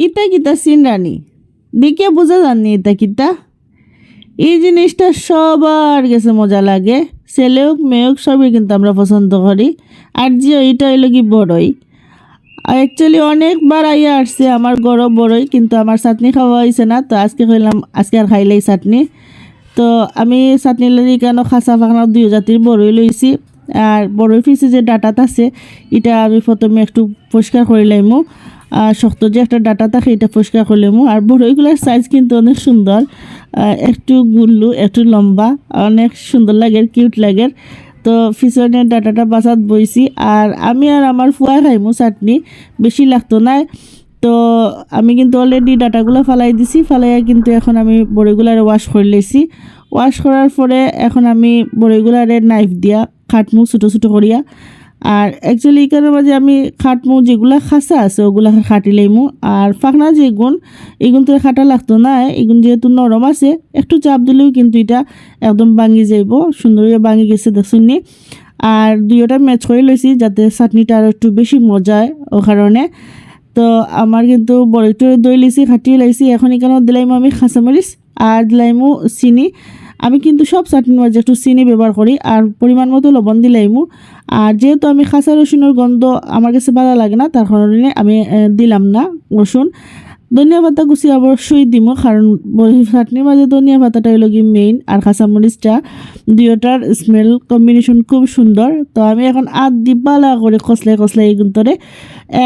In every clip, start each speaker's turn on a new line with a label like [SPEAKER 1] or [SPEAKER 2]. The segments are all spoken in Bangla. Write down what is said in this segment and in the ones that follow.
[SPEAKER 1] ইতা কিতা সিনরানি দেখে বোঝা যাননি ইতা কিতা। এই জিনিসটা সবার কাছে মজা লাগে, ছেলে হোক মেয়ে হোক সবই কিন্তু আমরা পছন্দ করি। আর যে এটা হইল কি বড়ই, অ্যাকচুয়ালি অনেকবার আইয়া আসছে আমার গরম বড়ই, কিন্তু আমার চাটনি খাওয়া হয়েছে না। তো আজকে কইলাম আজকে আর খাইলেই চাটনি। তো আমি চাটনি লাগি কেন খাঁচা ফাঁকনা 2 জাতির বড়ই লইছি। আর বড়ই পিছে যে ডাটাত আছে এটা আমি প্রথমে একটু পরিষ্কার করে লাইমু। আর শক্ত যে একটা ডাটা থাকে এটা পরিষ্কার করে লাইমু। আর বড়ইগুলোর সাইজ কিন্তু অনেক সুন্দর, একটু গুল্লু একটু লম্বা, অনেক সুন্দর লাগে, কিউট লাগে। তো পিছনের ডাটাটা বাসাত বইছি। আর আমি আর আমার ফুয়া খাইমু চাটনি, বেশি লাগতো না। তো আমি কিন্তু অলরেডি ডাটাগুলো ফালাই দিছি, ফালাইয়া কিন্তু এখন আমি বড়িগুলারে ওয়াশ করে লেছি। ওয়াশ করার পরে এখন আমি বড়িগুলারে নাইফ দিয়া কাটমু ছোটো ছোটো করিয়া। আর অ্যাকচুয়ালি এখানে মাঝে আমি খাটমু যেগুলা খাসা আছে ওগুলা খাটি লইমু। আর ফাঁকনা যে এগুন তো খাটা লাগতো না, এগুন যেহেতু নরম আছে একটু চাপ দিলেও কিন্তু এটা একদম ভাঙি যাইব, সুন্দরভাবে ভাঙি গেছে দেখুন নি। আর দুইটা ম্যাচ করে লইছি যাতে চাটনিটা আরও একটু বেশি মজা হয় ও কারণে। তো আমার কিন্তু বড়িটো দই লিছি খাটিয়ে লাইছি। এখন এখানে দিলাইমু আমি কাঁচামরিচ আর দিলাইমু চিনি। আমি কিন্তু সব চাটনির মাঝে একটু চিনি ব্যবহার করি আর পরিমাণ মতো লবণ দিলাইমু। আর যেহেতু আমি কাঁচা রসুনের গন্ধ আমার কাছে ভালো লাগে না, তার কারণে আমি দিলাম না রসুন। ধনিয়া পাতা কুচি অবশ্যই দিব, কারণ চাটনির মাঝে ধনিয়া পাতাটা হইল কি মেইন, আর কাঁচামরিচটা, দুইটার স্মেল কম্বিনেশন খুব সুন্দর। তো আমি এখন আদ দি পালা করে কসলাই এই গুন্তরে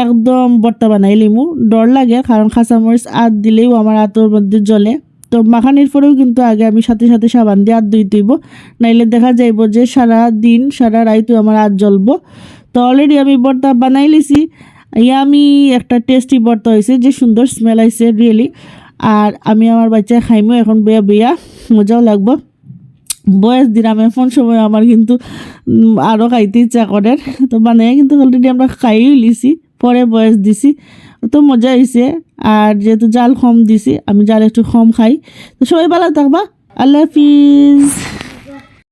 [SPEAKER 1] একদম বর্তা বানাই লিমু। ডর লাগে কারণ কাঁচামরিচ আদ দিলেও আমার আতর মধ্যে জ্বলে। তো মাখানির পরেও কিন্তু আগে আমি সাথে সাথে সাবান দিয়ে হাত ধুইতেইব, নাইলে দেখা যাইব যে সারা দিন সারা রাইতো আমার হাত জ্বলবো। তো অলরেডি আমি বর্তা বানাই লিছি। ইয়ামি একটা টেস্টি বর্তা হয়েছে, যে সুন্দর স্মেল আইছে রিয়েলি। আর আমি আমার বাচ্চা খাইমো এখন বেয়া বেয়া, মজাও লাগবো। বয়স দিলাম এখন সময় আমার কিন্তু আরও খাইতে ইচ্ছা করে। তো বানাই কিন্তু অলরেডি আমরা খাইও লিছি, পরে বয়স দিছি। তো মজা হয়েছে। আর যেহেতু জাল কম দিছি, আমি জাল একটু কম খাই। তো সবাই ভালো থাকবা, আল্লাহ হাফিজ।